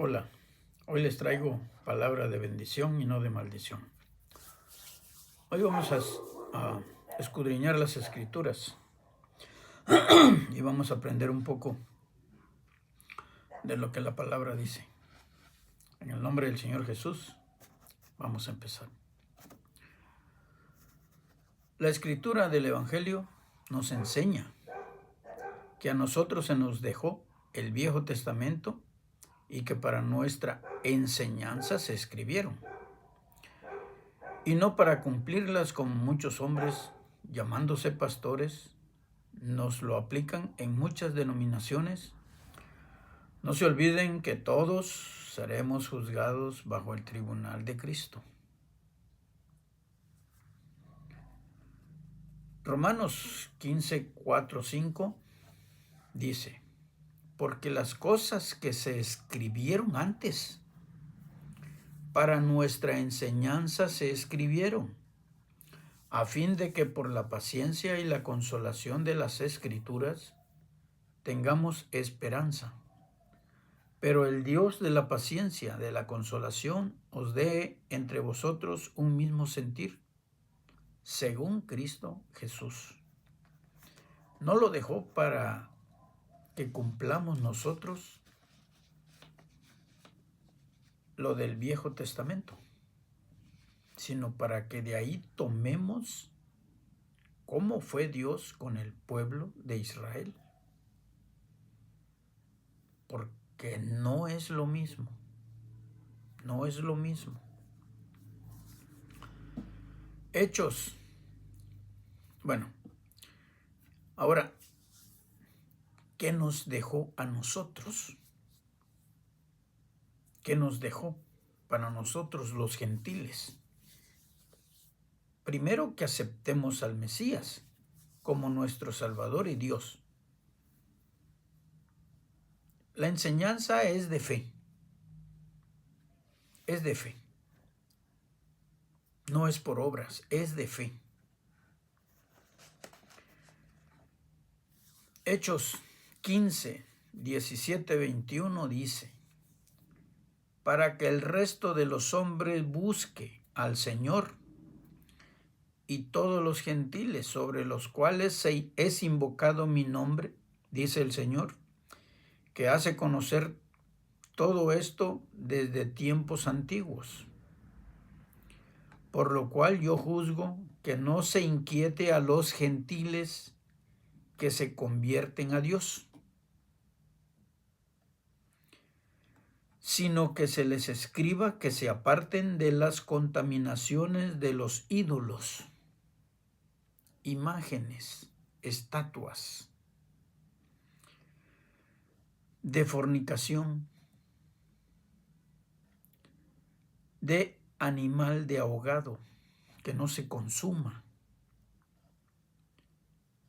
Hola, hoy les traigo palabra de bendición y no de maldición. Hoy vamos a escudriñar las escrituras y vamos a aprender un poco de lo que la palabra dice. En el nombre del Señor Jesús, vamos a empezar. La escritura del Evangelio nos enseña que a nosotros se nos dejó el Viejo Testamento y que para nuestra enseñanza se escribieron, y no para cumplirlas como muchos hombres, llamándose pastores, nos lo aplican en muchas denominaciones. No se olviden que todos seremos juzgados bajo el tribunal de Cristo. Romanos 15, 4, 5 dice: porque las cosas que se escribieron antes para nuestra enseñanza se escribieron, a fin de que por la paciencia y la consolación de las Escrituras tengamos esperanza. Pero el Dios de la paciencia, de la consolación, os dé entre vosotros un mismo sentir, según Cristo Jesús. No lo dejó para que cumplamos nosotros lo del Viejo Testamento, sino para que de ahí tomemos cómo fue Dios con el pueblo de Israel. Porque no es lo mismo, no es lo mismo. Hechos. Bueno, ahora, ¿qué nos dejó a nosotros? ¿Qué nos dejó para nosotros los gentiles? Primero, que aceptemos al Mesías como nuestro Salvador y Dios. La enseñanza es de fe. Es de fe. No es por obras, es de fe. Hechos 15, 17, 21 dice: para que el resto de los hombres busque al Señor, y todos los gentiles sobre los cuales es invocado mi nombre, dice el Señor, que hace conocer todo esto desde tiempos antiguos. Por lo cual yo juzgo que no se inquiete a los gentiles que se convierten a Dios, sino que se les escriba que se aparten de las contaminaciones de los ídolos, imágenes, estatuas, de fornicación, de animal de ahogado, que no se consuma,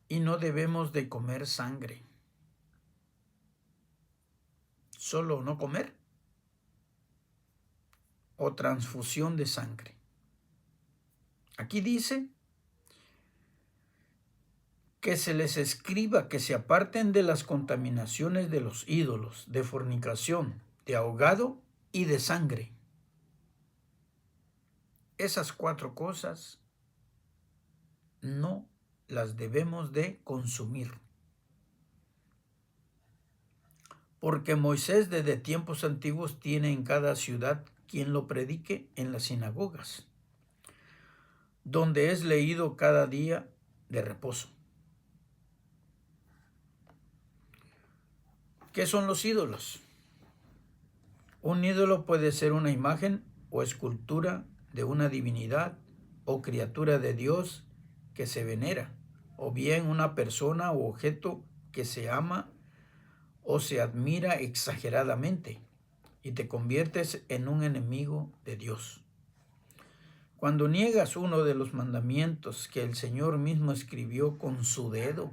y no debemos de comer sangre. Solo no comer o transfusión de sangre. Aquí dice que se les escriba que se aparten de las contaminaciones de los ídolos, de fornicación, de ahogado y de sangre. Esas 4 cosas no las debemos de consumir. Porque Moisés desde tiempos antiguos tiene en cada ciudad quien lo predique en las sinagogas, donde es leído cada día de reposo. ¿Qué son los ídolos? Un ídolo puede ser una imagen o escultura de una divinidad o criatura de Dios que se venera, o bien una persona o objeto que se ama o se admira exageradamente, y te conviertes en un enemigo de Dios. Cuando niegas uno de los mandamientos que el Señor mismo escribió con su dedo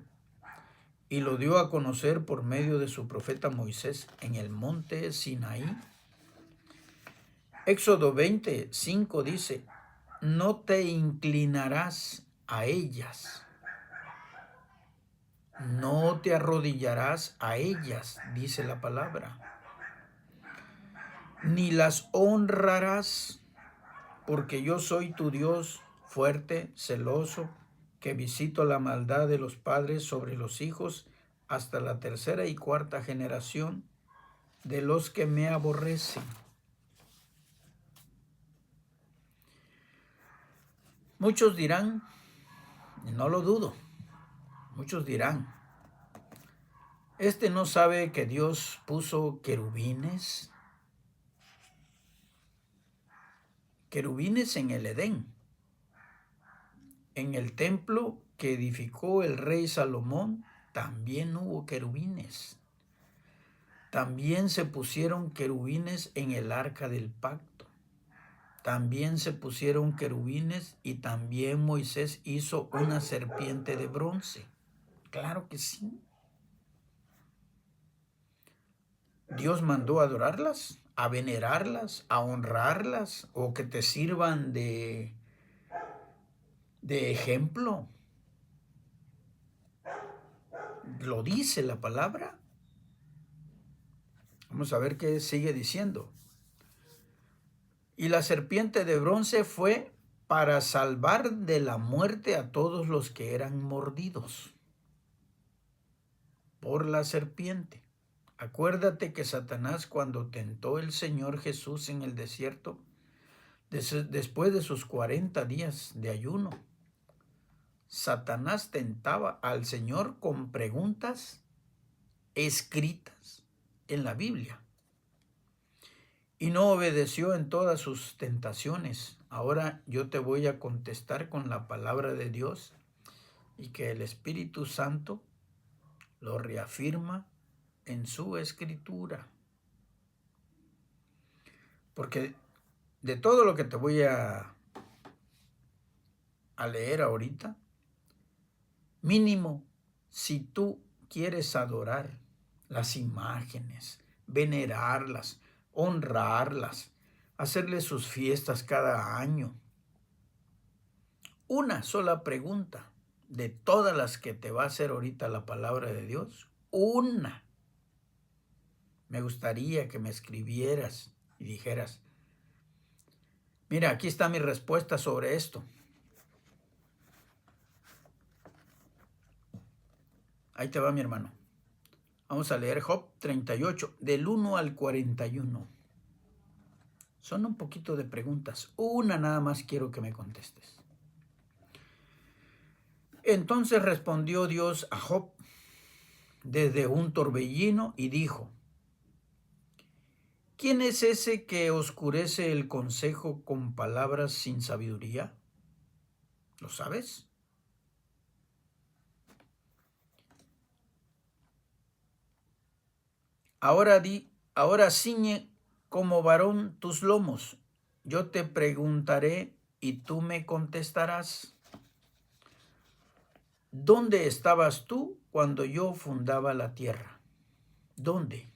y lo dio a conocer por medio de su profeta Moisés en el monte Sinaí, Éxodo 20:5 dice: no te inclinarás a ellas, no te arrodillarás a ellas, dice la palabra. ni las honrarás, porque yo soy tu Dios fuerte, celoso, que visito la maldad de los padres sobre los hijos hasta la tercera y cuarta generación de los que me aborrecen. Muchos dirán, y no lo dudo, muchos dirán, ¿este no sabe que Dios puso querubines? Querubines en el Edén. En el templo que edificó el rey Salomón también hubo querubines. También se pusieron querubines en el arca del pacto. También se pusieron querubines y también Moisés hizo una serpiente de bronce. Claro que sí. Dios mandó a adorarlas, a venerarlas, a honrarlas o que te sirvan de ejemplo. Lo dice la palabra. Vamos a ver qué sigue diciendo. Y la serpiente de bronce fue para salvar de la muerte a todos los que eran mordidos por la serpiente. Acuérdate que Satanás, cuando tentó el Señor Jesús en el desierto, después de sus 40 días de ayuno, Satanás tentaba al Señor con preguntas escritas en la Biblia. Y no obedeció en todas sus tentaciones. Ahora yo te voy a contestar con la palabra de Dios y que el Espíritu Santo lo reafirma en su escritura. Porque de todo lo que te voy a leer ahorita, mínimo, si tú quieres adorar las imágenes, venerarlas, honrarlas, hacerle sus fiestas cada año, una sola pregunta de todas las que te va a hacer ahorita la palabra de Dios, una. Me gustaría que me escribieras y dijeras, mira, aquí está mi respuesta sobre esto. Ahí te va, mi hermano. Vamos a leer Job 38, del 1 al 41. Son un poquito de preguntas. Una nada más quiero que me contestes. Entonces respondió Dios a Job desde un torbellino y dijo, ¿quién es ese que oscurece el consejo con palabras sin sabiduría? ¿Lo sabes? Ahora ciñe como varón tus lomos. Yo te preguntaré y tú me contestarás. ¿Dónde estabas tú cuando yo fundaba la tierra? ¿Dónde?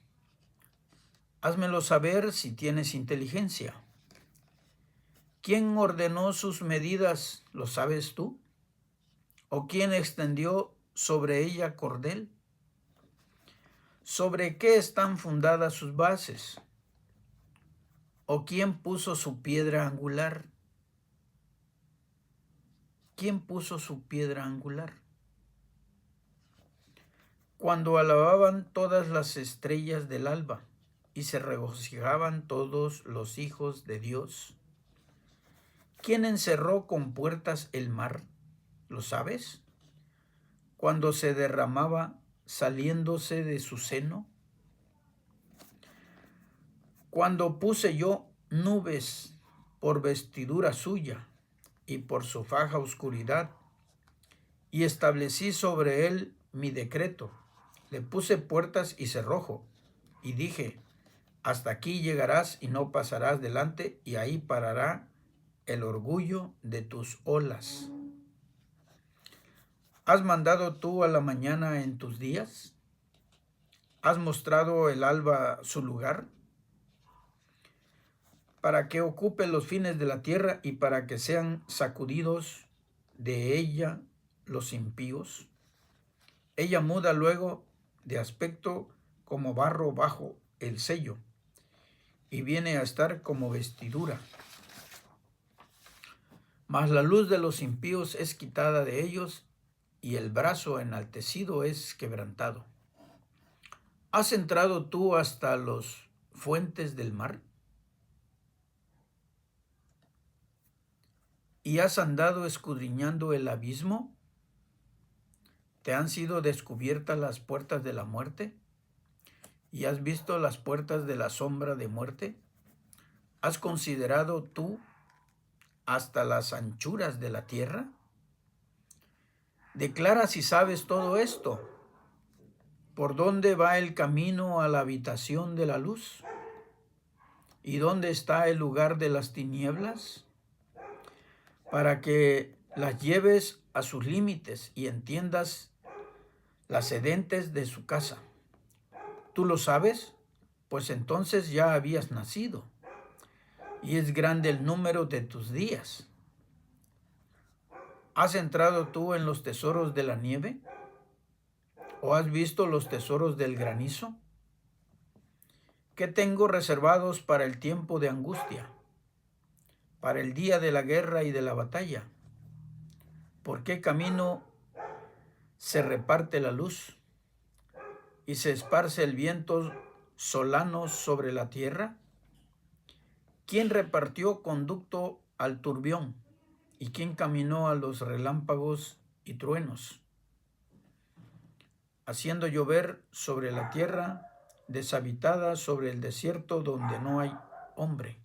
Házmelo saber si tienes inteligencia. ¿Quién ordenó sus medidas? ¿Lo sabes tú? ¿O quién extendió sobre ella cordel? ¿Sobre qué están fundadas sus bases? ¿O quién puso su piedra angular? ¿Quién puso su piedra angular? Cuando alababan todas las estrellas del alba y se regocijaban todos los hijos de Dios. ¿Quién encerró con puertas el mar? ¿Lo sabes? Cuando se derramaba saliéndose de su seno. Cuando puse yo nubes por vestidura suya y por su faja oscuridad, y establecí sobre él mi decreto. Le puse puertas y cerrojo, y dije, hasta aquí llegarás y no pasarás delante, y ahí parará el orgullo de tus olas. ¿Has mandado tú a la mañana en tus días? ¿Has mostrado el alba su lugar? Para que ocupe los fines de la tierra y para que sean sacudidos de ella los impíos. Ella muda luego de aspecto como barro bajo el sello, y viene a estar como vestidura. Mas la luz de los impíos es quitada de ellos, y el brazo enaltecido es quebrantado. ¿Has entrado tú hasta los fuentes del mar? ¿Y has andado escudriñando el abismo? ¿Te han sido descubiertas las puertas de la muerte? ¿Y has visto las puertas de la sombra de muerte? ¿Has considerado tú hasta las anchuras de la tierra? Declara si sabes todo esto. ¿Por dónde va el camino a la habitación de la luz? ¿Y dónde está el lugar de las tinieblas? Para que las lleves a sus límites y entiendas las sedentes de su casa. ¿Tú lo sabes? Pues entonces ya habías nacido, y es grande el número de tus días. ¿Has entrado tú en los tesoros de la nieve? ¿O has visto los tesoros del granizo? ¿Qué tengo reservados para el tiempo de angustia, para el día de la guerra y de la batalla? ¿Por qué camino se reparte la luz y se esparce el viento solano sobre la tierra? ¿Quién repartió conducto al turbión y quién caminó a los relámpagos y truenos, haciendo llover sobre la tierra deshabitada, sobre el desierto donde no hay hombre,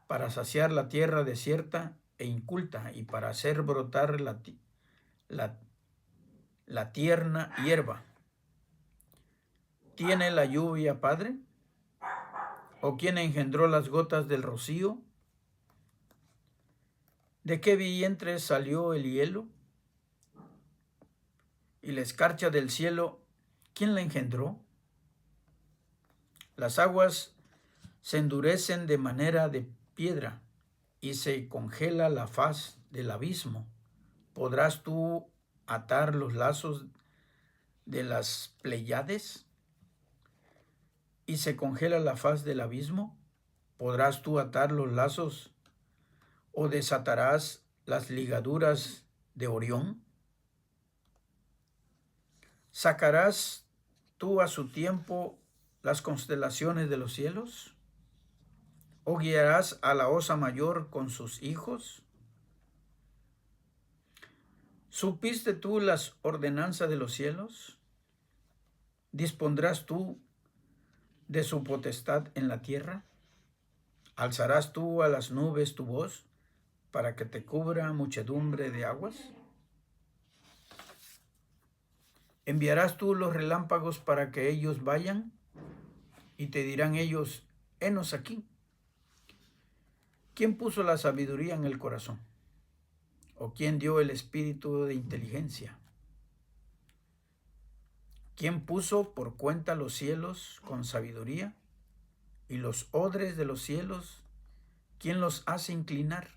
para saciar la tierra desierta e inculta y para hacer brotar la tierna hierba? ¿Tiene la lluvia padre? ¿O quién engendró las gotas del rocío? ¿De qué vientre salió el hielo? ¿Y la escarcha del cielo, quién la engendró? Las aguas se endurecen de manera de piedra y se congela la faz del abismo. ¿Podrás tú atar los lazos de las Pléyades? ¿Y se congela la faz del abismo? ¿Podrás tú atar los lazos o desatarás las ligaduras de Orión? ¿Sacarás tú a su tiempo las constelaciones de los cielos? ¿O guiarás a la osa mayor con sus hijos? ¿Supiste tú las ordenanzas de los cielos? ¿Dispondrás tú de su potestad en la tierra? ¿Alzarás tú a las nubes tu voz para que te cubra muchedumbre de aguas? ¿Enviarás tú los relámpagos para que ellos vayan? Y te dirán ellos, henos aquí. ¿Quién puso la sabiduría en el corazón? ¿O quién dio el espíritu de inteligencia? ¿Quién puso por cuenta los cielos con sabiduría? ¿Y los odres de los cielos, quién los hace inclinar?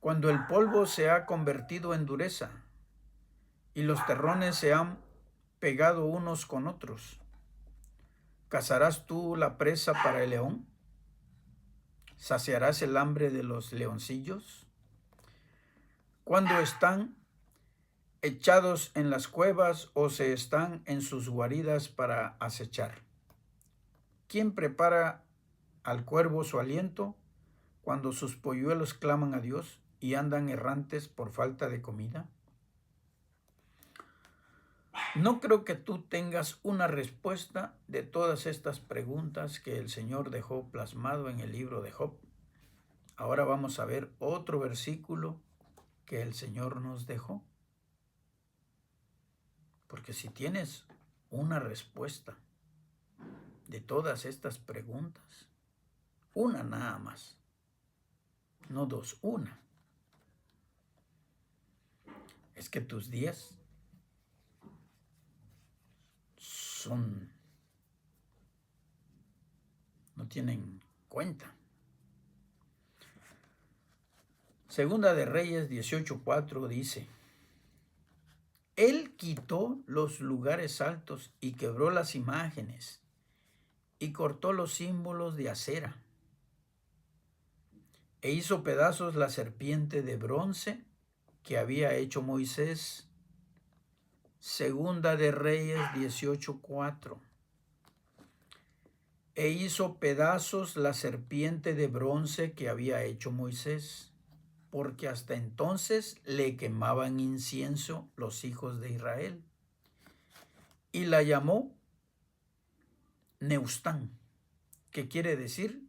Cuando el polvo se ha convertido en dureza y los terrones se han pegado unos con otros, ¿cazarás tú la presa para el león? ¿Saciarás el hambre de los leoncillos? Cuando están echados en las cuevas o se están en sus guaridas para acechar. ¿Quién prepara al cuervo su aliento cuando sus polluelos claman a Dios y andan errantes por falta de comida? No creo que tú tengas una respuesta de todas estas preguntas que el Señor dejó plasmado en el libro de Job. Ahora vamos a ver otro versículo que el Señor nos dejó. Porque si tienes una respuesta de todas estas preguntas, una nada más, no dos, una, es que tus días no tienen cuenta. Segunda de Reyes 18:4 dice: Él quitó los lugares altos y quebró las imágenes y cortó los símbolos de acera, e hizo pedazos la serpiente de bronce que había hecho Moisés. Segunda de Reyes 18:4. E hizo pedazos la serpiente de bronce que había hecho Moisés, porque hasta entonces le quemaban incienso los hijos de Israel. Y la llamó Neustán, que quiere decir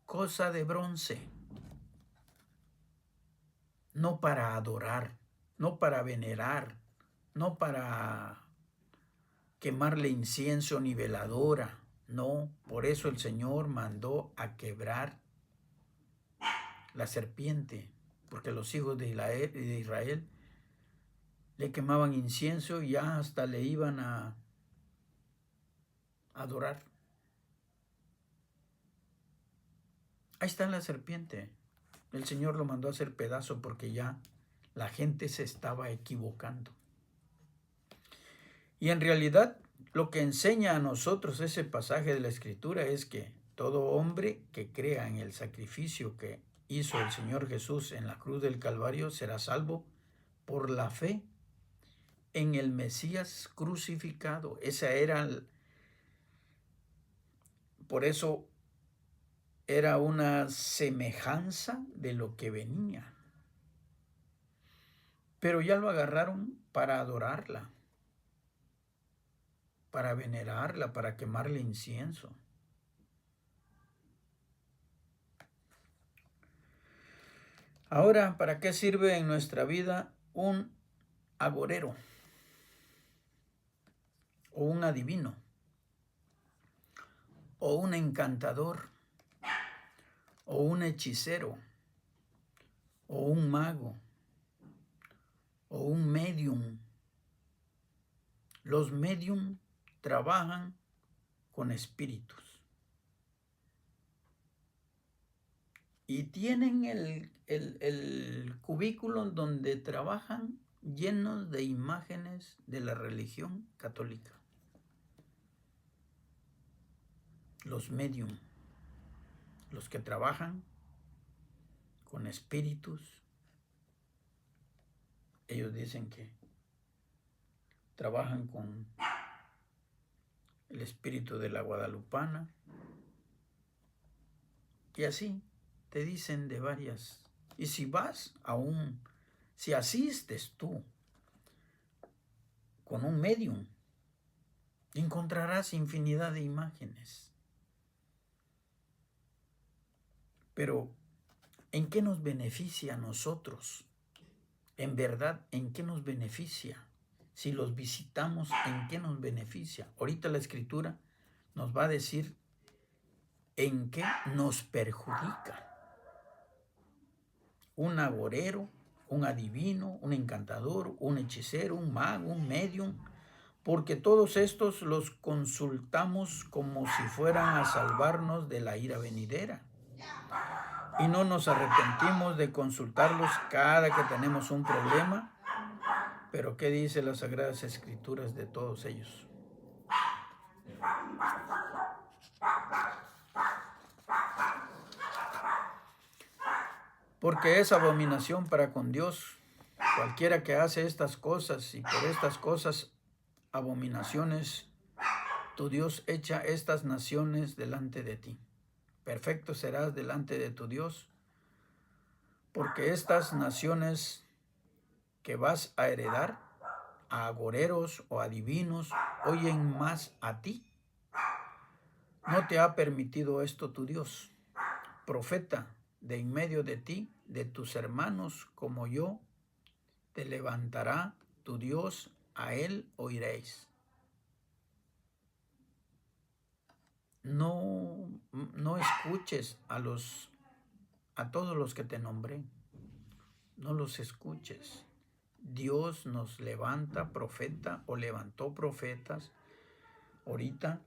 cosa de bronce. No para adorar, no para venerar, no para quemarle incienso ni veladora. No, por eso el Señor mandó a quebrar la serpiente, porque los hijos de Israel le quemaban incienso y ya hasta le iban a adorar. Ahí está la serpiente. El Señor lo mandó a hacer pedazo porque ya la gente se estaba equivocando. Y en realidad lo que enseña a nosotros ese pasaje de la Escritura es que todo hombre que crea en el sacrificio que hizo el Señor Jesús en la cruz del Calvario será salvo por la fe en el Mesías crucificado. Por eso era una semejanza de lo que venía. Pero ya lo agarraron para adorarla, para venerarla, para quemarle incienso. Ahora, ¿para qué sirve en nuestra vida un agorero o un adivino o un encantador o un hechicero o un mago o un medium? Los medium trabajan con espíritus y tienen el cubículo donde trabajan llenos de imágenes de la religión católica. Los medium, los que trabajan con espíritus, ellos dicen que trabajan con el espíritu de la Guadalupana, y así te dicen de varias. Y si si asistes tú con un medium, encontrarás infinidad de imágenes. Pero, ¿en qué nos beneficia a nosotros? En verdad, ¿en qué nos beneficia? Si los visitamos, ¿en qué nos beneficia? Ahorita la Escritura nos va a decir en qué nos perjudica. Un agorero, un adivino, un encantador, un hechicero, un mago, un medium, porque todos estos los consultamos como si fueran a salvarnos de la ira venidera. Y no nos arrepentimos de consultarlos cada que tenemos un problema. Pero ¿qué dice las Sagradas Escrituras de todos ellos? Porque es abominación para con Dios cualquiera que hace estas cosas, y por estas cosas, abominaciones, tu Dios echa estas naciones delante de ti. Perfecto serás delante de tu Dios, porque estas naciones que vas a heredar, a agoreros o adivinos, oyen más a ti. No te ha permitido esto tu Dios. Profeta de en medio de ti, de tus hermanos como yo, te levantará tu Dios, a él oiréis. No escuches a todos los que te nombré. No los escuches. Dios nos levanta profeta o levantó profetas ahorita.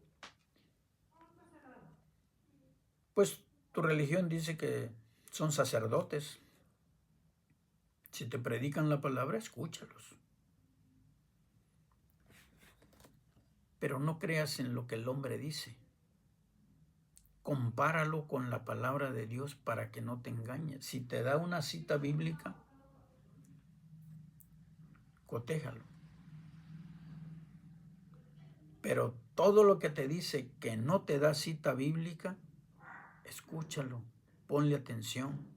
Pues tu religión dice que son sacerdotes. Si te predican la palabra, escúchalos. Pero no creas en lo que el hombre dice. compáralo con la palabra de Dios para que no te engañes. Si te da una cita bíblica, cotéjalo. Pero todo lo que te dice que no te da cita bíblica, escúchalo, ponle atención.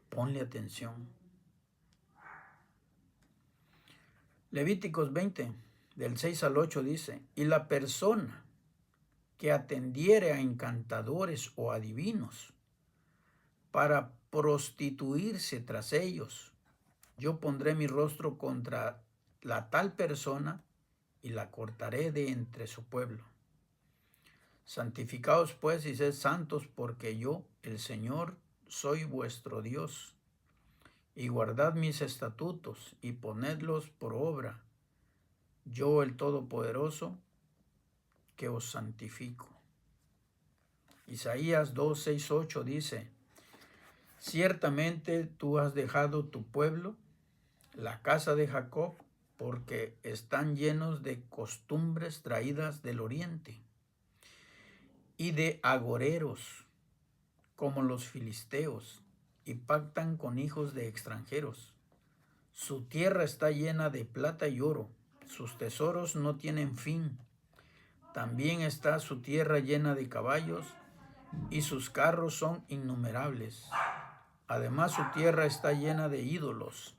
Ponle atención. Levíticos 20, del 6 al 8 dice, y la persona que atendiere a encantadores o adivinos para prostituirse tras ellos, yo pondré mi rostro contra la tal persona y la cortaré de entre su pueblo. Santificaos pues y sed santos, porque yo, el Señor, soy vuestro Dios. Y guardad mis estatutos y ponedlos por obra, yo el Todopoderoso, que os santifico. Isaías 2, 6, 8 dice, ciertamente tú has dejado tu pueblo, la casa de Jacob, porque están llenos de costumbres traídas del oriente y de agoreros, como los filisteos, y pactan con hijos de extranjeros. Su tierra está llena de plata y oro, sus tesoros no tienen fin. También está su tierra llena de caballos, y sus carros son innumerables. Además, su tierra está llena de ídolos,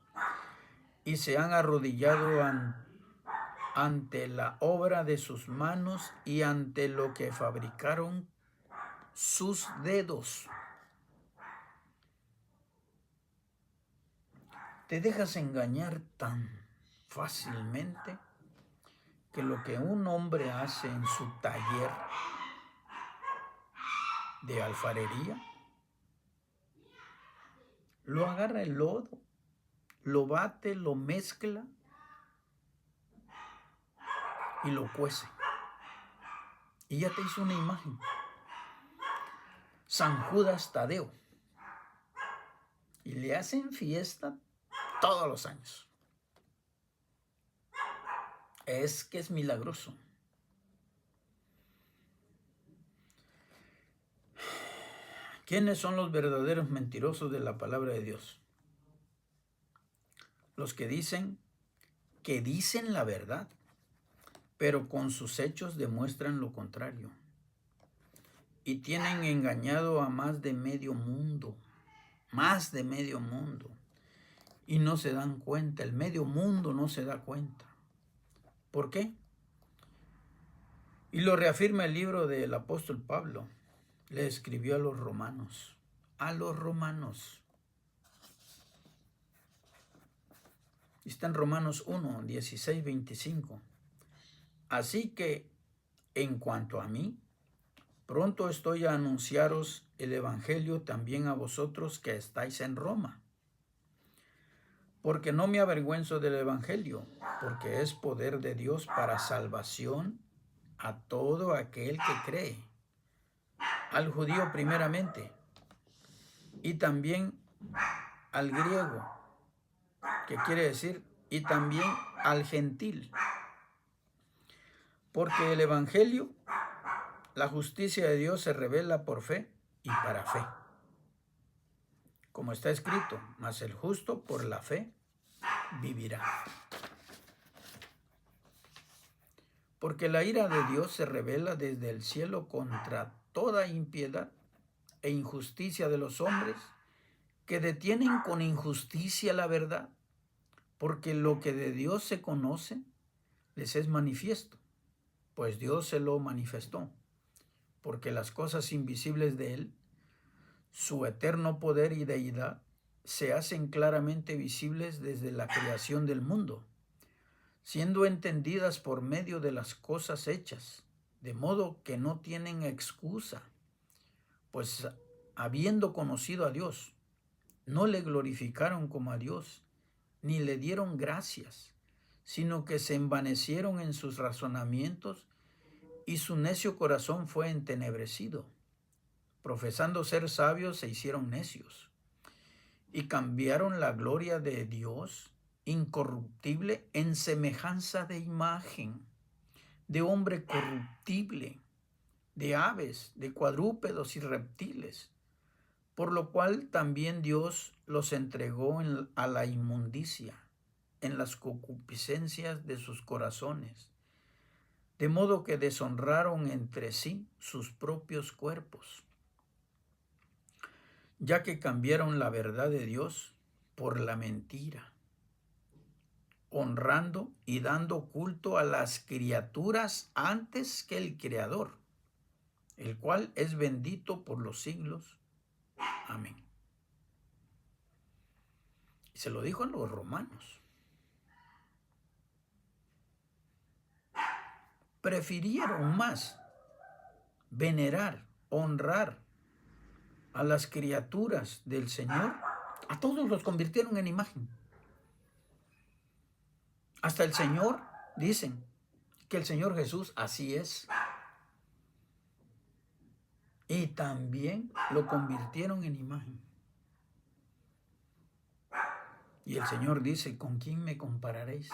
y se han arrodillado ante la obra de sus manos y ante lo que fabricaron sus dedos. Te dejas engañar tan fácilmente que lo que un hombre hace en su taller de alfarería, lo agarra el lodo, lo bate, lo mezcla y lo cuece. Y ya te hizo una imagen. San Judas Tadeo. Y le hacen fiesta todos los años. Es que es milagroso. ¿Quiénes son los verdaderos mentirosos de la palabra de Dios? Los que dicen la verdad, pero con sus hechos demuestran lo contrario. Y tienen engañado a más de medio mundo. Y no se dan cuenta, el medio mundo no se da cuenta. ¿Por qué? Y lo reafirma el libro del apóstol Pablo. Le escribió a los romanos. Está en Romanos 1, 16, 25. Así que, en cuanto a mí, pronto estoy a anunciaros el evangelio también a vosotros que estáis en Roma. Porque no me avergüenzo del evangelio, porque es poder de Dios para salvación a todo aquel que cree, al judío primeramente, y también al griego, que quiere decir, y también al gentil. Porque el evangelio, la justicia de Dios se revela por fe y para fe. Como está escrito, mas el justo por la fe vivirá. Porque la ira de Dios se revela desde el cielo contra toda impiedad e injusticia de los hombres que detienen con injusticia la verdad, porque lo que de Dios se conoce les es manifiesto, pues Dios se lo manifestó, porque las cosas invisibles de Él, su eterno poder y deidad, se hacen claramente visibles desde la creación del mundo, siendo entendidas por medio de las cosas hechas, de modo que no tienen excusa, pues habiendo conocido a Dios, no le glorificaron como a Dios, ni le dieron gracias, sino que se envanecieron en sus razonamientos y su necio corazón fue entenebrecido. Profesando ser sabios, se hicieron necios y cambiaron la gloria de Dios incorruptible en semejanza de imagen de hombre corruptible, de aves, de cuadrúpedos y reptiles, por lo cual también Dios los entregó a la inmundicia, en las concupiscencias de sus corazones, de modo que deshonraron entre sí sus propios cuerpos, ya que cambiaron la verdad de Dios por la mentira, honrando y dando culto a las criaturas antes que el Creador, el cual es bendito por los siglos. Amén. Y se lo dijo a los romanos. Prefirieron más venerar, honrar a las criaturas del Señor. A todos los convirtieron en imagen. Hasta el Señor, dicen que el Señor Jesús así es. Y también lo convirtieron en imagen. Y el Señor dice, ¿con quién me compararéis?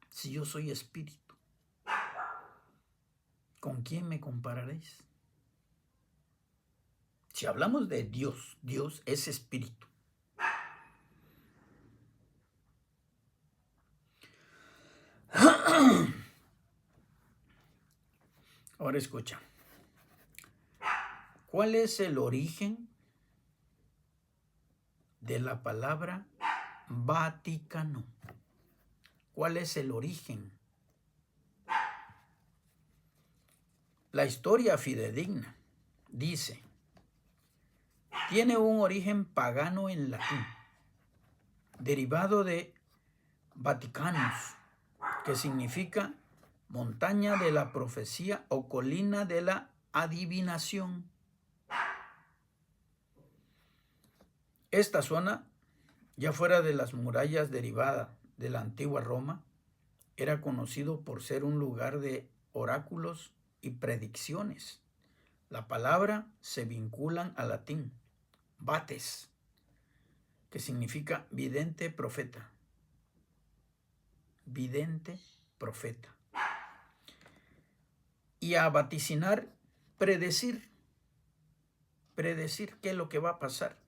Si yo soy espíritu, ¿con quién me compararéis? Si hablamos de Dios, Dios es espíritu. Ahora escucha. ¿Cuál es el origen de la palabra Vaticano? ¿Cuál es el origen? La historia fidedigna dice, tiene un origen pagano en latín, derivado de Vaticanus, que significa montaña de la profecía o colina de la adivinación. Esta zona, ya fuera de las murallas derivadas de la antigua Roma, era conocido por ser un lugar de oráculos y predicciones. La palabra se vinculan al latín, vates, que significa vidente profeta. Vidente profeta. Y a vaticinar, predecir qué es lo que va a pasar,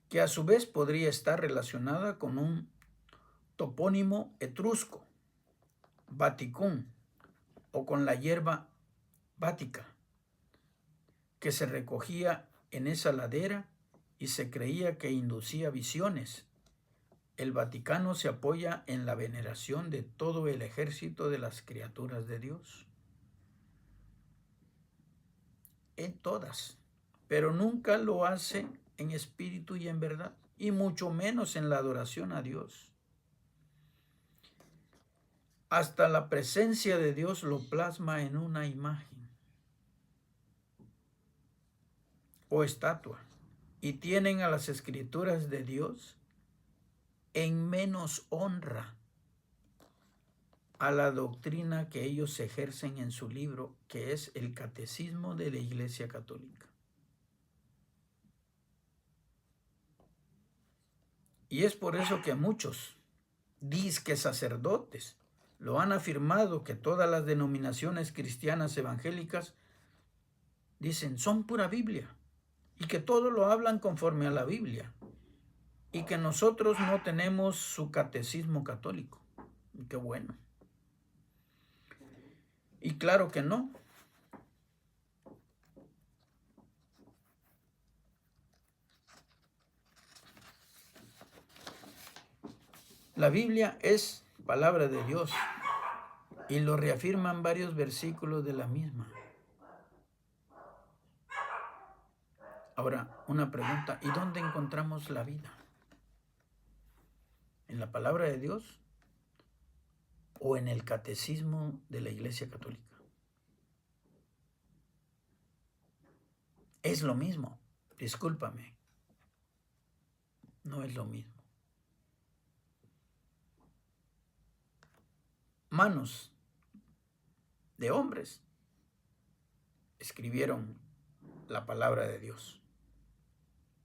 que a su vez podría estar relacionada con un topónimo etrusco, Vaticum, o con la hierba vática, que se recogía en esa ladera y se creía que inducía visiones. El Vaticano se apoya en la veneración de todo el ejército de las criaturas de Dios. En todas, pero nunca lo hace en espíritu y en verdad, y mucho menos en la adoración a Dios. Hasta la presencia de Dios lo plasma en una imagen o estatua, y tienen a las escrituras de Dios en menos honra a la doctrina que ellos ejercen en su libro, que es el Catecismo de la Iglesia Católica. Y es por eso que muchos disque sacerdotes lo han afirmado, que todas las denominaciones cristianas evangélicas dicen son pura Biblia y que todo lo hablan conforme a la Biblia y que nosotros no tenemos su catecismo católico. Qué bueno. Y claro que no. La Biblia es palabra de Dios y lo reafirman varios versículos de la misma. Ahora, una pregunta, ¿y dónde encontramos la vida? ¿En la palabra de Dios o en el catecismo de la Iglesia Católica? Es lo mismo, discúlpame, no es lo mismo. Manos de hombres escribieron la palabra de Dios,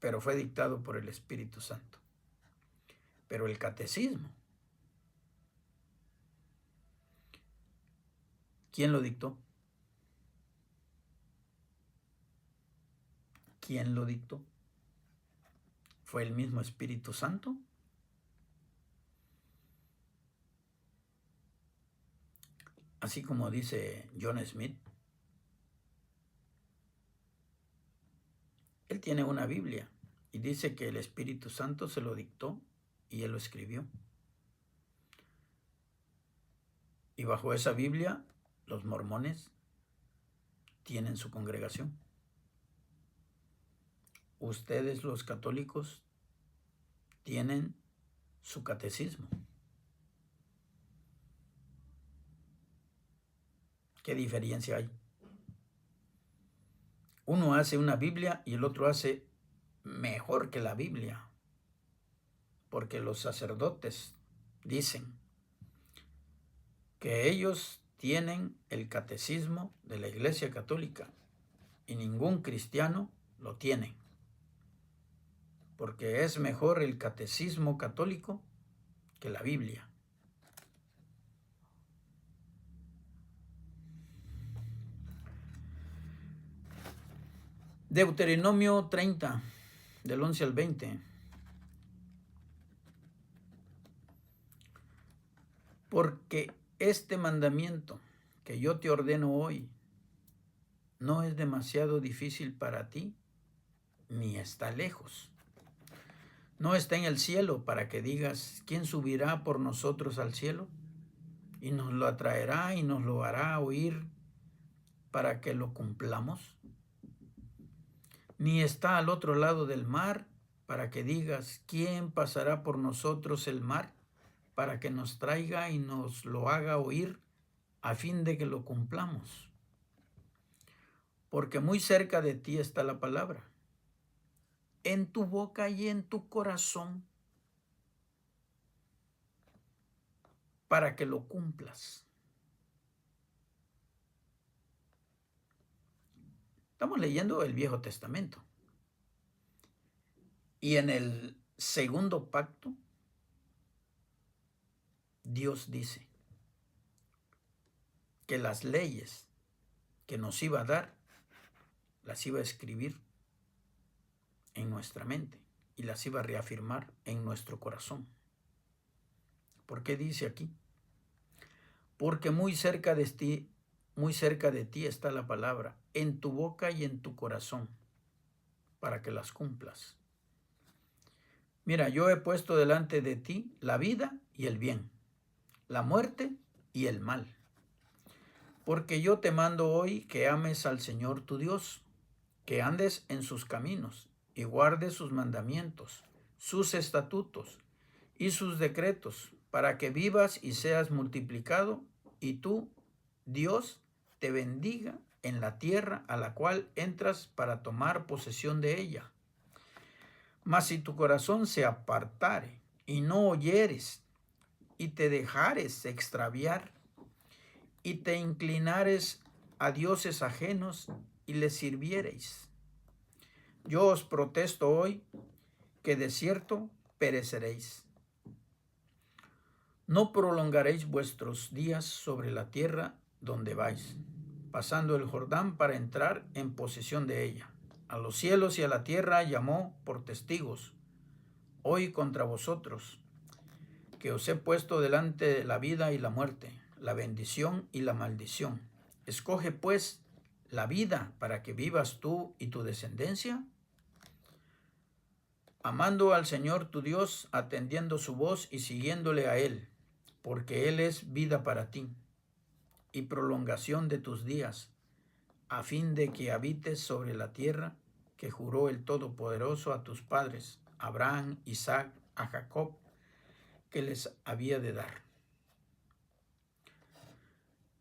pero fue dictado por el Espíritu Santo. Pero el catecismo, ¿quién lo dictó? ¿Quién lo dictó? ¿Fue el mismo Espíritu Santo? Así como dice John Smith, él tiene una Biblia y dice que el Espíritu Santo se lo dictó y él lo escribió. Y bajo esa Biblia, los mormones tienen su congregación. Ustedes, los católicos, tienen su catecismo. ¿Qué diferencia hay? Uno hace una Biblia y el otro hace mejor que la Biblia, porque los sacerdotes dicen que ellos tienen el catecismo de la Iglesia Católica y ningún cristiano lo tiene, porque es mejor el catecismo católico que la Biblia. Deuteronomio 30, del 11 al 20. Porque este mandamiento que yo te ordeno hoy no es demasiado difícil para ti, ni está lejos. No está en el cielo para que digas, ¿quién subirá por nosotros al cielo? Y nos lo atraerá y nos lo hará oír para que lo cumplamos. Ni está al otro lado del mar para que digas, ¿quién pasará por nosotros el mar para que nos traiga y nos lo haga oír a fin de que lo cumplamos? Porque muy cerca de ti está la palabra, en tu boca y en tu corazón, para que lo cumplas. Estamos leyendo el Viejo Testamento. Y en el segundo pacto, Dios dice que las leyes que nos iba a dar, las iba a escribir en nuestra mente y las iba a reafirmar en nuestro corazón. ¿Por qué dice aquí? Porque muy cerca de ti está la palabra, en tu boca y en tu corazón, para que las cumplas. Mira, yo he puesto delante de ti la vida y el bien, la muerte y el mal. Porque yo te mando hoy que ames al Señor tu Dios, que andes en sus caminos y guardes sus mandamientos, sus estatutos y sus decretos, para que vivas y seas multiplicado, y tú, Dios, te bendiga en la tierra a la cual entras para tomar posesión de ella. Mas si tu corazón se apartare y no oyeres, y te dejares extraviar, y te inclinares a dioses ajenos y les sirviereis, yo os protesto hoy que de cierto pereceréis. No prolongaréis vuestros días sobre la tierra donde vais, pasando el Jordán para entrar en posesión de ella. A los cielos y a la tierra llamó por testigos hoy contra vosotros, que os he puesto delante la vida y la muerte, la bendición y la maldición. Escoge pues la vida para que vivas tú y tu descendencia, amando al Señor tu Dios, atendiendo su voz y siguiéndole a Él, porque Él es vida para ti y prolongación de tus días, a fin de que habites sobre la tierra que juró el Todopoderoso a tus padres, Abraham, Isaac, a Jacob, que les había de dar.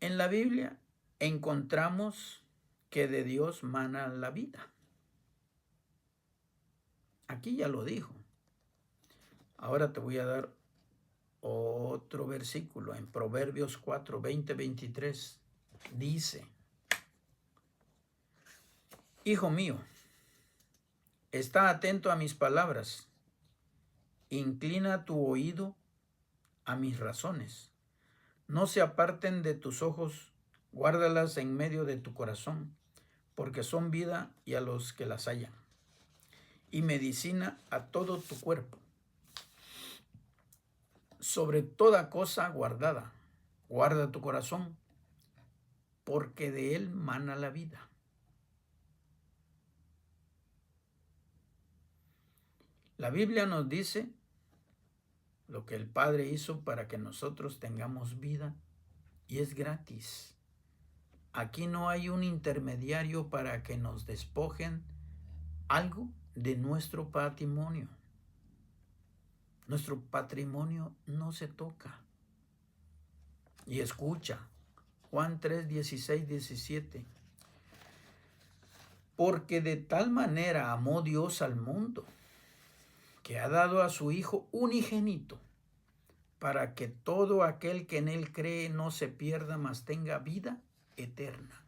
En la Biblia encontramos que de Dios mana la vida. Aquí ya lo dijo. Ahora te voy a dar otro versículo en Proverbios 4, 20, 23. Dice, Hijo mío, está atento a mis palabras, inclina tu oído a mis razones. No se aparten de tus ojos, guárdalas en medio de tu corazón, porque son vida y a los que las hallan. y medicina a todo tu cuerpo. Sobre toda cosa guardada, guarda tu corazón, porque de él mana la vida. La Biblia nos dice lo que el Padre hizo para que nosotros tengamos vida, y es gratis. Aquí no hay un intermediario para que nos despojen algo de nuestro patrimonio. Nuestro patrimonio no se toca. Y escucha, Juan 3, 16, 17. Porque de tal manera amó Dios al mundo, que ha dado a su Hijo unigénito, para que todo aquel que en él cree no se pierda, mas tenga vida eterna.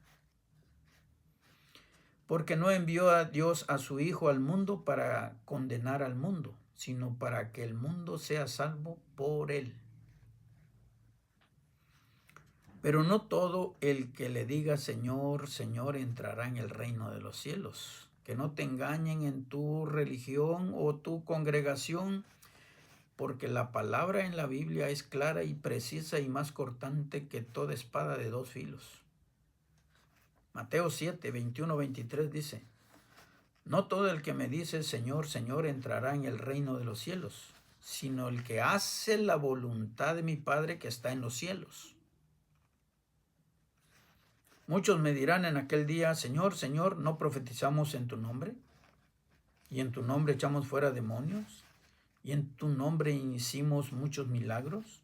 Porque no envió a Dios a su Hijo al mundo para condenar al mundo, sino para que el mundo sea salvo por él. Pero no todo el que le diga Señor, Señor, entrará en el reino de los cielos. Que no te engañen en tu religión o tu congregación, porque la palabra en la Biblia es clara y precisa y más cortante que toda espada de dos filos. Mateo 7, 21, 23 dice: no todo el que me dice Señor, Señor entrará en el reino de los cielos, sino el que hace la voluntad de mi Padre que está en los cielos. Muchos me dirán en aquel día: Señor, Señor, ¿no profetizamos en tu nombre? ¿Y en tu nombre echamos fuera demonios? ¿Y en tu nombre hicimos muchos milagros?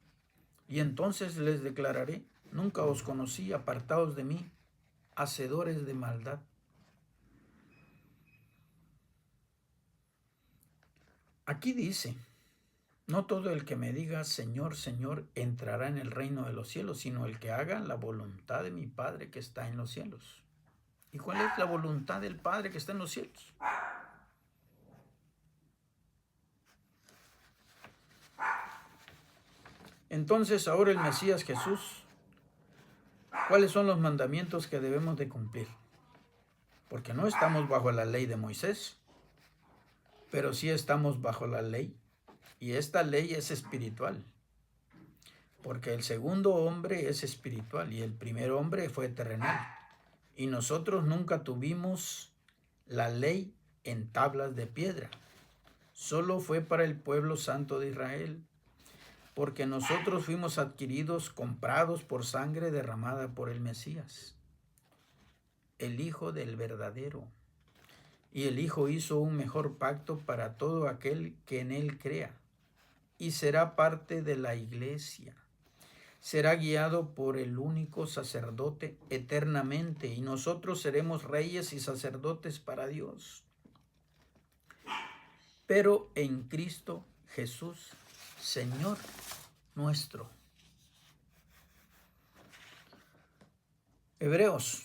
Y entonces les declararé: nunca os conocí, apartaos de mí, hacedores de maldad. Aquí dice: no todo el que me diga Señor, Señor entrará en el reino de los cielos, sino el que haga la voluntad de mi Padre que está en los cielos. ¿Y cuál es la voluntad del Padre que está en los cielos? Entonces, ahora el Mesías Jesús, ¿cuáles son los mandamientos que debemos de cumplir? Porque no estamos bajo la ley de Moisés, pero sí estamos bajo la ley, y esta ley es espiritual. Porque el segundo hombre es espiritual y el primer hombre fue terrenal. Y nosotros nunca tuvimos la ley en tablas de piedra. Solo fue para el pueblo santo de Israel. Porque nosotros fuimos adquiridos, comprados por sangre derramada por el Mesías, el Hijo del verdadero. Y el Hijo hizo un mejor pacto para todo aquel que en él crea. Y será parte de la iglesia. Será guiado por el único sacerdote eternamente, y nosotros seremos reyes y sacerdotes para Dios. Pero en Cristo Jesús, Señor nuestro. Hebreos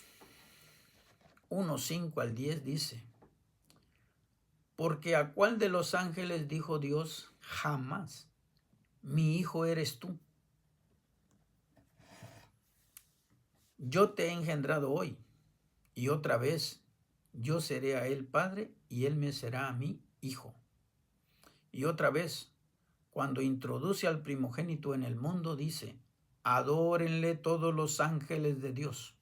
1, 5 al 10 dice: porque ¿a cuál de los ángeles dijo Dios jamás, mi hijo eres tú? Yo te he engendrado hoy, y otra vez yo seré a él padre, y él me será a mí hijo. Y otra vez, cuando introduce al primogénito en el mundo, dice: adórenle todos los ángeles de Dios.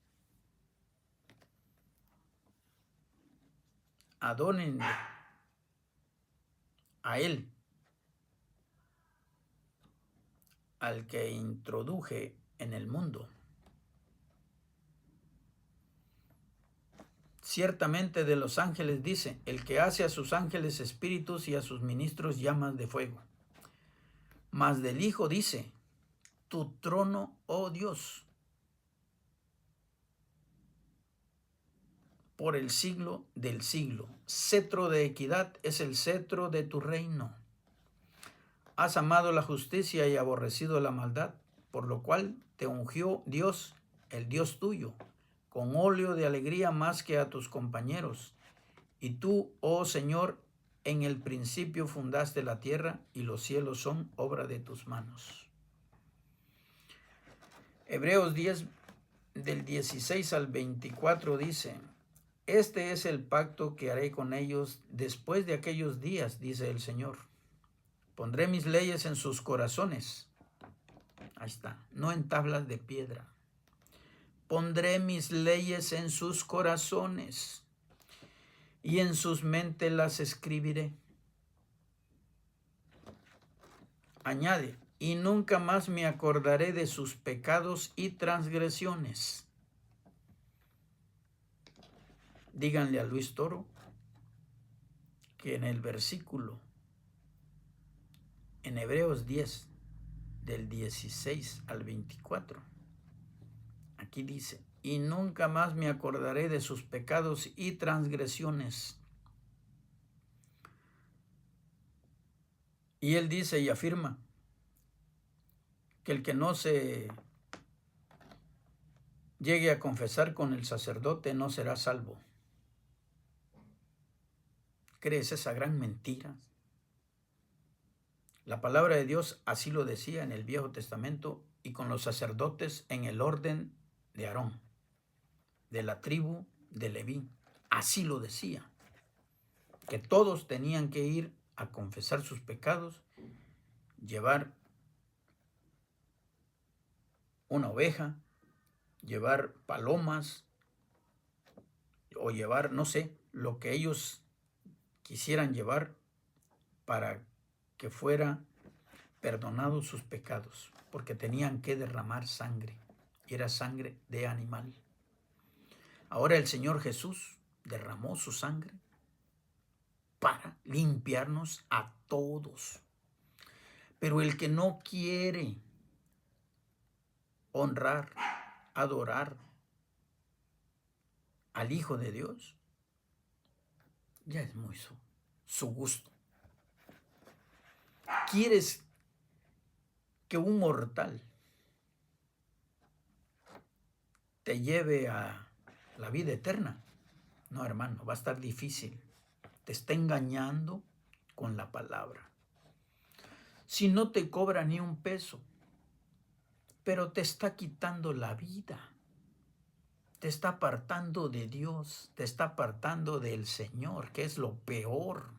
Adórenle a él, al que introduje en el mundo. Ciertamente de los ángeles dice: el que hace a sus ángeles espíritus y a sus ministros llamas de fuego. Mas del Hijo dice: tu trono, oh Dios, por el siglo del siglo. Cetro de equidad es el cetro de tu reino. Has amado la justicia y aborrecido la maldad, por lo cual te ungió Dios, el Dios tuyo, con óleo de alegría más que a tus compañeros. Y tú, oh Señor, en el principio fundaste la tierra, y los cielos son obra de tus manos. Hebreos 10, del 16 al 24 dice: Este es el pacto que haré con ellos después de aquellos días, dice el Señor. Pondré mis leyes en sus corazones. Ahí está, no en tablas de piedra. Pondré mis leyes en sus corazones y en sus mentes las escribiré. Añade, y nunca más me acordaré de sus pecados y transgresiones. Díganle a Luis Toro que en el versículo, en Hebreos 10, del 16 al 24, aquí dice, y nunca más me acordaré de sus pecados y transgresiones. Y él dice y afirma que el que no se llegue a confesar con el sacerdote no será salvo. ¿Crees esa gran mentira? La palabra de Dios así lo decía en el Viejo Testamento y con los sacerdotes en el orden de Aarón, de la tribu de Leví. Así lo decía, que todos tenían que ir a confesar sus pecados, llevar una oveja, llevar palomas o llevar, no sé, lo que ellos quisieran llevar para que fuera perdonados sus pecados, porque tenían que derramar sangre, y era sangre de animal. Ahora el Señor Jesús derramó su sangre para limpiarnos a todos. Pero el que no quiere honrar, adorar al Hijo de Dios, ya es muy su gusto. ¿Quieres que un mortal te lleve a la vida eterna? No, hermano, va a estar difícil. Te está engañando con la palabra. Si no te cobra ni un peso, pero te está quitando la vida. Te está apartando de Dios, te está apartando del Señor, que es lo peor.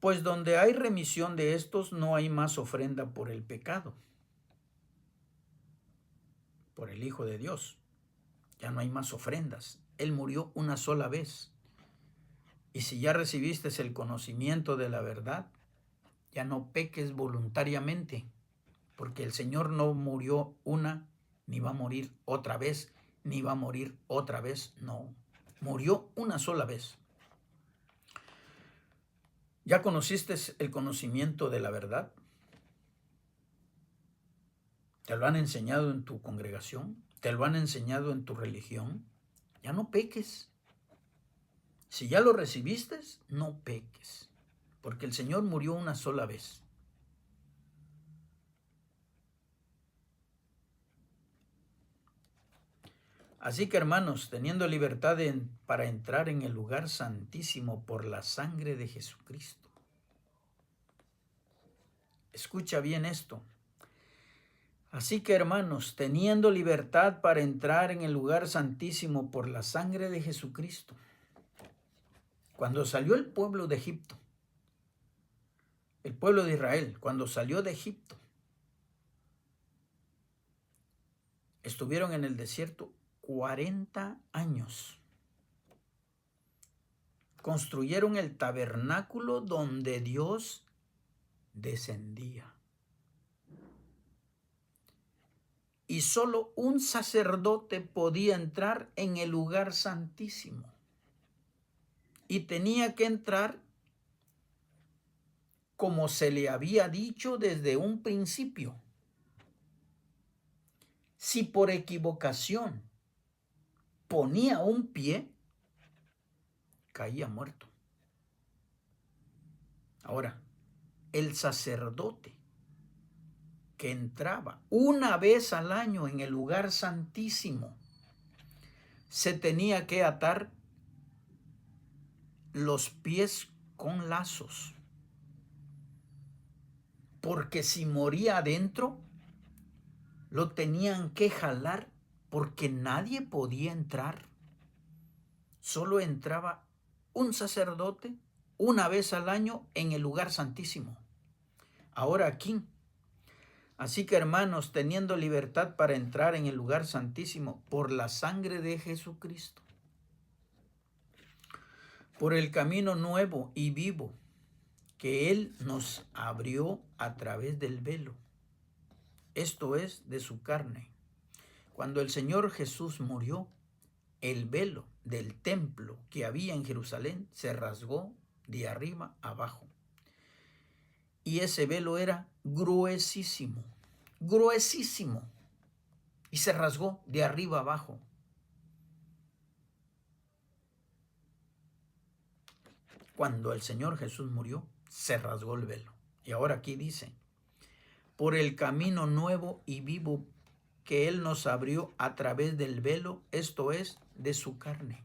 Pues donde hay remisión de estos, no hay más ofrenda por el pecado, por el Hijo de Dios. Ya no hay más ofrendas. Él murió una sola vez. Y si ya recibiste el conocimiento de la verdad, ya no peques voluntariamente, porque el Señor no murió una, ni va a morir otra vez, ni va a morir otra vez, no. Murió una sola vez. ¿Ya conociste el conocimiento de la verdad? ¿Te lo han enseñado en tu congregación? ¿Te lo han enseñado en tu religión? Ya no peques. Si ya lo recibiste, no peques, porque el Señor murió una sola vez. Así que, hermanos, teniendo libertad para entrar en el lugar santísimo por la sangre de Jesucristo. Escucha bien esto. Así que, hermanos, teniendo libertad para entrar en el lugar santísimo por la sangre de Jesucristo. Cuando salió el pueblo de Egipto, el pueblo de Israel, cuando salió de Egipto, estuvieron en el desierto 40 años. Construyeron el tabernáculo donde Dios descendía. Y solo un sacerdote podía entrar en el lugar santísimo. Y tenía que entrar como se le había dicho desde un principio. Si por equivocación ponía un pie, caía muerto. Ahora, el sacerdote que entraba una vez al año en el lugar santísimo, se tenía que atar los pies con lazos, porque si moría adentro, lo tenían que jalar porque nadie podía entrar. Solo entraba un sacerdote una vez al año en el lugar santísimo. Ahora aquí. Así que, hermanos, teniendo libertad para entrar en el lugar santísimo por la sangre de Jesucristo, por el camino nuevo y vivo que Él nos abrió a través del velo, esto es, de su carne. Cuando el Señor Jesús murió, el velo del templo que había en Jerusalén se rasgó de arriba abajo. Y ese velo era gruesísimo, gruesísimo, y se rasgó de arriba abajo. Cuando el Señor Jesús murió, se rasgó el velo. Y ahora aquí dice, por el camino nuevo y vivo que Él nos abrió a través del velo, esto es, de su carne.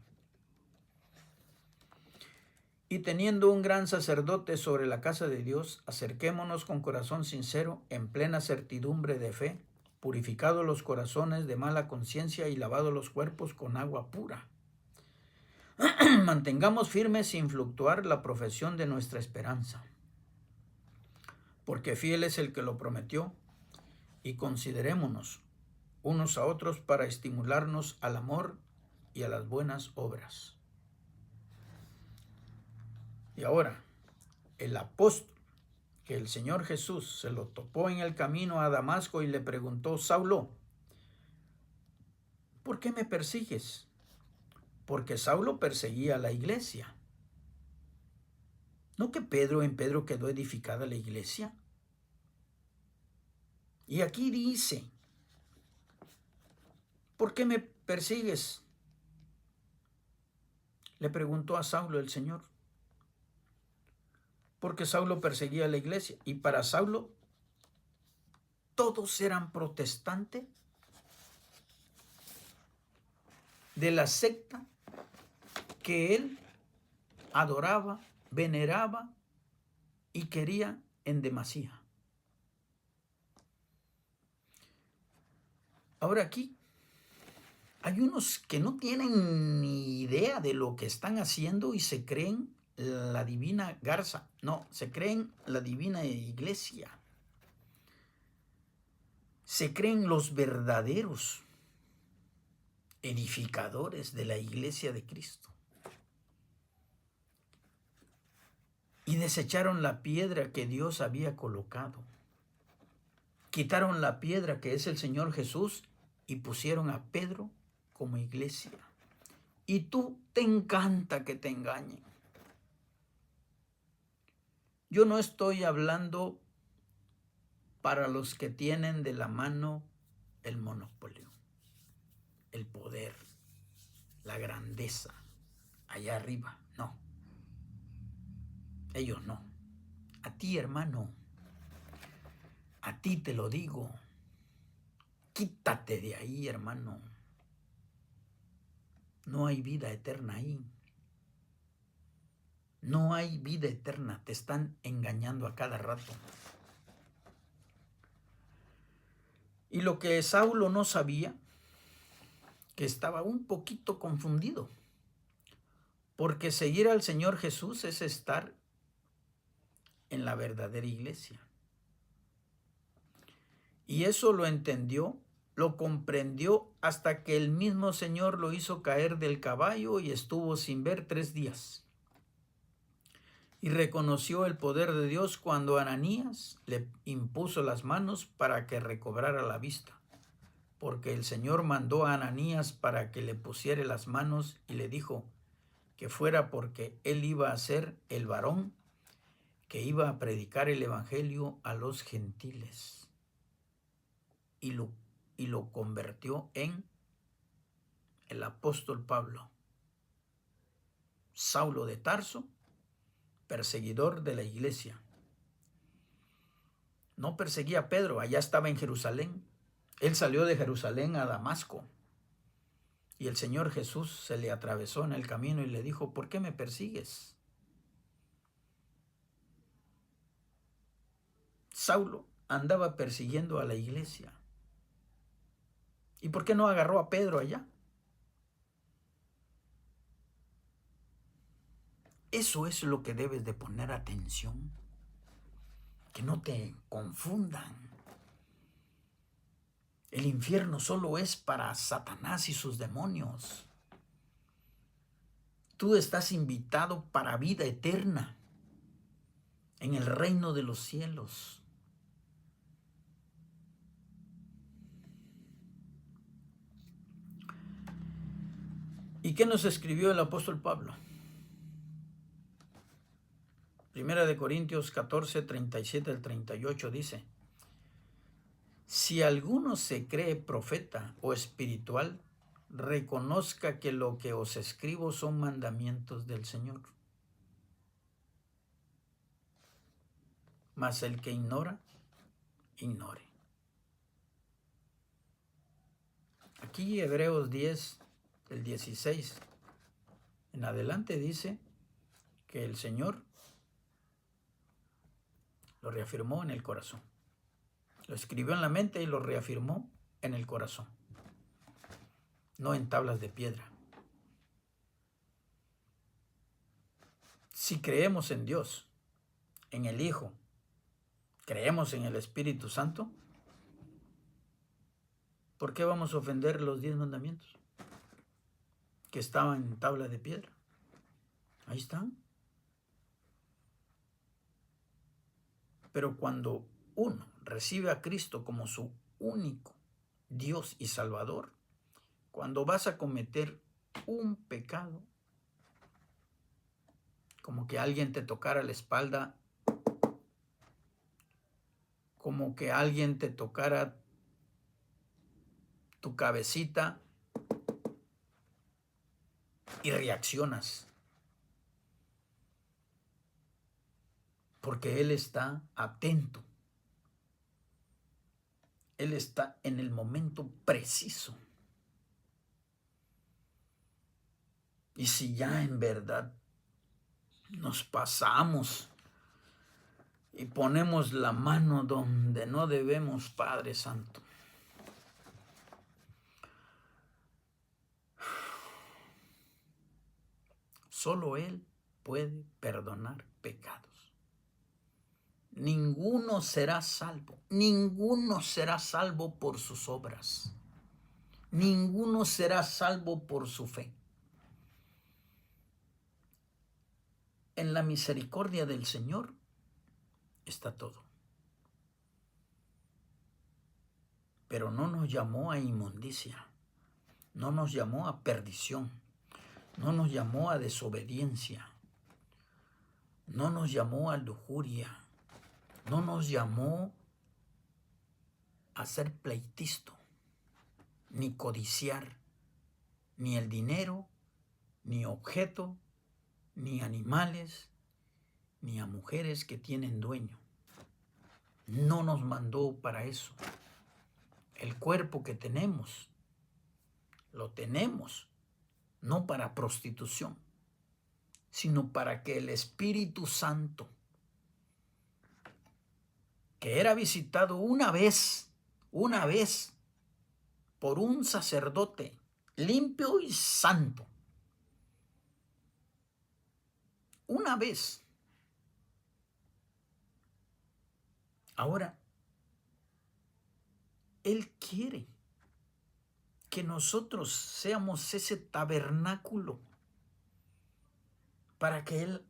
Y teniendo un gran sacerdote sobre la casa de Dios, acerquémonos con corazón sincero, en plena certidumbre de fe, purificados los corazones de mala conciencia y lavados los cuerpos con agua pura. Mantengamos firme sin fluctuar la profesión de nuestra esperanza, porque fiel es el que lo prometió, y considerémonos unos a otros para estimularnos al amor y a las buenas obras. Y ahora, el apóstol que el Señor Jesús se lo topó en el camino a Damasco y le preguntó, Saulo, ¿por qué me persigues? Porque Saulo perseguía a la iglesia. ¿No que en Pedro quedó edificada la iglesia? Y aquí dice, ¿por qué me persigues? Le preguntó a Saulo el Señor. Porque Saulo perseguía a la iglesia. Y para Saulo, todos eran protestantes de la secta que él adoraba, veneraba y quería en demasía. Ahora aquí hay unos que no tienen ni idea de lo que están haciendo y se creen la divina garza. No, se creen la divina iglesia. Se creen los verdaderos edificadores de la iglesia de Cristo. Y desecharon la piedra que Dios había colocado. Quitaron la piedra que es el Señor Jesús y pusieron a Pedro como iglesia. Y tú te encanta que te engañen. Yo no estoy hablando para los que tienen de la mano el monopolio, el poder, la grandeza, allá arriba. No. Ellos no. A ti, hermano, a ti te lo digo. Quítate de ahí, hermano. No hay vida eterna ahí. No hay vida eterna. Te están engañando a cada rato. Y lo que Saulo no sabía, que estaba un poquito confundido, porque seguir al Señor Jesús es estar en la verdadera iglesia. Y eso lo entendió, lo comprendió hasta que el mismo Señor lo hizo caer del caballo y estuvo sin ver 3 días. Y reconoció el poder de Dios cuando Ananías le impuso las manos para que recobrara la vista. Porque el Señor mandó a Ananías para que le pusiera las manos y le dijo que fuera porque él iba a ser el varón que iba a predicar el evangelio a los gentiles. Y lo convirtió en el apóstol Pablo. Saulo de Tarso, perseguidor de la iglesia. No perseguía a Pedro, allá estaba en Jerusalén. Él salió de Jerusalén a Damasco. Y el Señor Jesús se le atravesó en el camino y le dijo, ¿por qué me persigues? Saulo andaba persiguiendo a la iglesia. ¿Y por qué no agarró a Pedro allá? Eso es lo que debes de poner atención. Que no te confundan. El infierno solo es para Satanás y sus demonios. Tú estás invitado para vida eterna en el reino de los cielos. ¿Y qué nos escribió el apóstol Pablo? 1 Corintios 14, 37 al 38 dice: si alguno se cree profeta o espiritual, reconozca que lo que os escribo son mandamientos del Señor. Mas el que ignora, ignore. Aquí Hebreos 10, el 16 en adelante dice que el Señor lo reafirmó en el corazón. Lo escribió en la mente y lo reafirmó en el corazón, no en tablas de piedra. Si creemos en Dios, en el Hijo, creemos en el Espíritu Santo, ¿por qué vamos a ofender los 10 mandamientos que estaban en tabla de piedra? Ahí están. Pero cuando uno recibe a Cristo como su único Dios y Salvador, cuando vas a cometer un pecado, como que alguien te tocara la espalda, como que alguien te tocara tu cabecita y reaccionas, porque Él está atento. Él está en el momento preciso. Y si ya en verdad nos pasamos y ponemos la mano donde no debemos, Padre Santo, solo Él puede perdonar pecados. Ninguno será salvo por sus obras. Ninguno será salvo por su fe. En la misericordia del Señor está todo. Pero no nos llamó a inmundicia, no nos llamó a perdición, no nos llamó a desobediencia, no nos llamó a lujuria, no nos llamó a ser pleitisto, ni codiciar, ni el dinero, ni objeto, ni animales, ni a mujeres que tienen dueño. No nos mandó para eso. El cuerpo que tenemos, lo tenemos no para prostitución, sino para que el Espíritu Santo, que era visitado una vez por un sacerdote limpio y santo, una vez. Ahora, Él quiere que nosotros seamos ese tabernáculo para que Él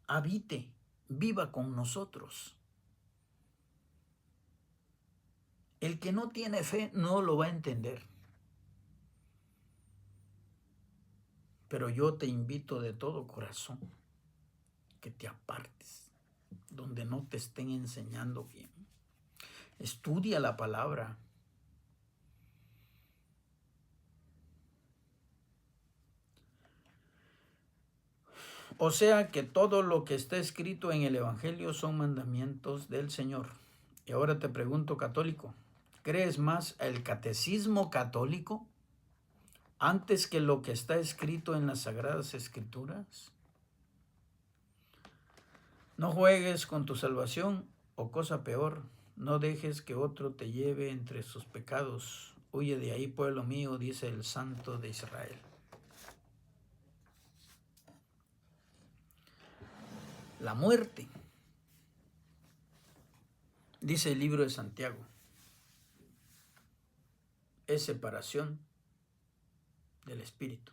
habite, viva con nosotros. El que no tiene fe no lo va a entender. Pero yo te invito de todo corazón que te apartes donde no te estén enseñando bien. Estudia la palabra. O sea que todo lo que está escrito en el Evangelio son mandamientos del Señor. Y ahora te pregunto, católico, ¿crees más el catecismo católico antes que lo que está escrito en las Sagradas Escrituras? No juegues con tu salvación, o cosa peor, no dejes que otro te lleve entre sus pecados Huye de ahí, pueblo mío, dice el Santo de Israel. La muerte, dice el libro de Santiago, es separación del espíritu.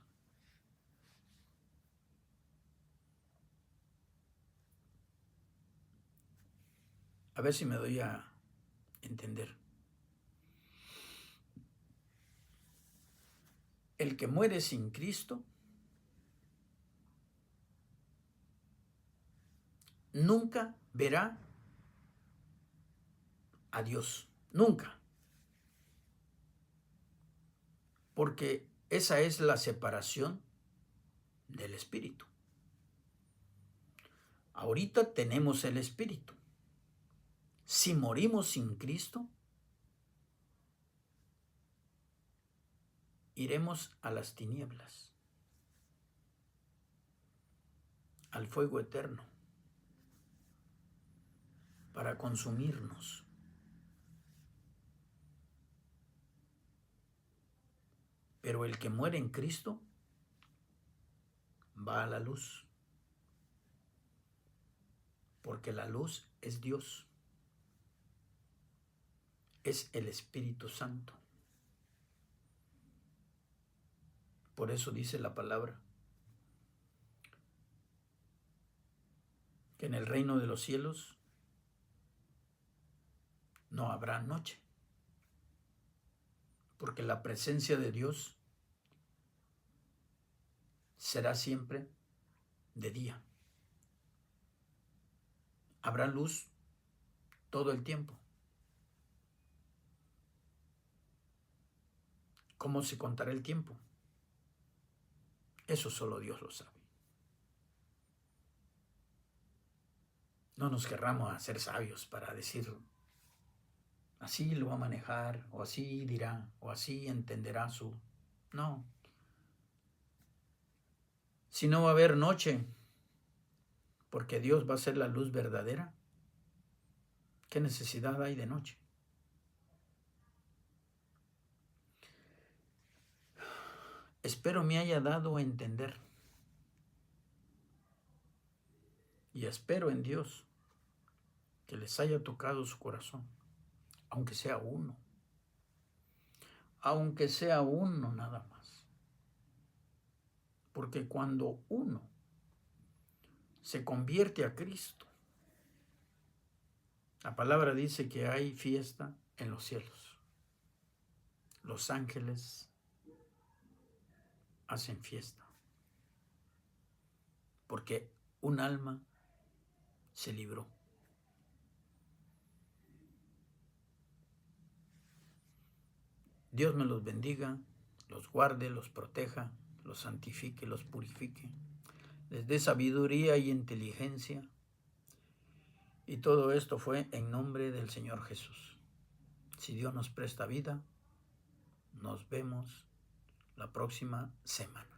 A ver si me doy a entender. El que muere sin Cristo nunca verá a Dios, nunca. Porque esa es la separación del espíritu. Ahorita tenemos el espíritu. Si morimos sin Cristo, iremos a las tinieblas, al fuego eterno, para consumirnos. Pero el que muere en Cristo va a la luz, porque la luz es Dios, es el Espíritu Santo. Por eso dice la palabra que en el reino de los cielos no habrá noche, porque la presencia de Dios será siempre de día. Habrá luz todo el tiempo. ¿Cómo se contará el tiempo? Eso solo Dios lo sabe. No nos querramos hacer sabios para decir, así lo va a manejar, o así dirá, o así entenderá su... No. Si no va a haber noche, porque Dios va a ser la luz verdadera, ¿qué necesidad hay de noche? Espero me haya dado a entender. Y espero en Dios que les haya tocado su corazón, aunque sea uno. Aunque sea uno nada más. Porque cuando uno se convierte a Cristo, la palabra dice que hay fiesta en los cielos. Los ángeles hacen fiesta. Porque un alma se libró. Dios me los bendiga, los guarde, los proteja, los santifique, los purifique, les dé sabiduría y inteligencia. Y todo esto fue en nombre del Señor Jesús. Si Dios nos presta vida, nos vemos la próxima semana.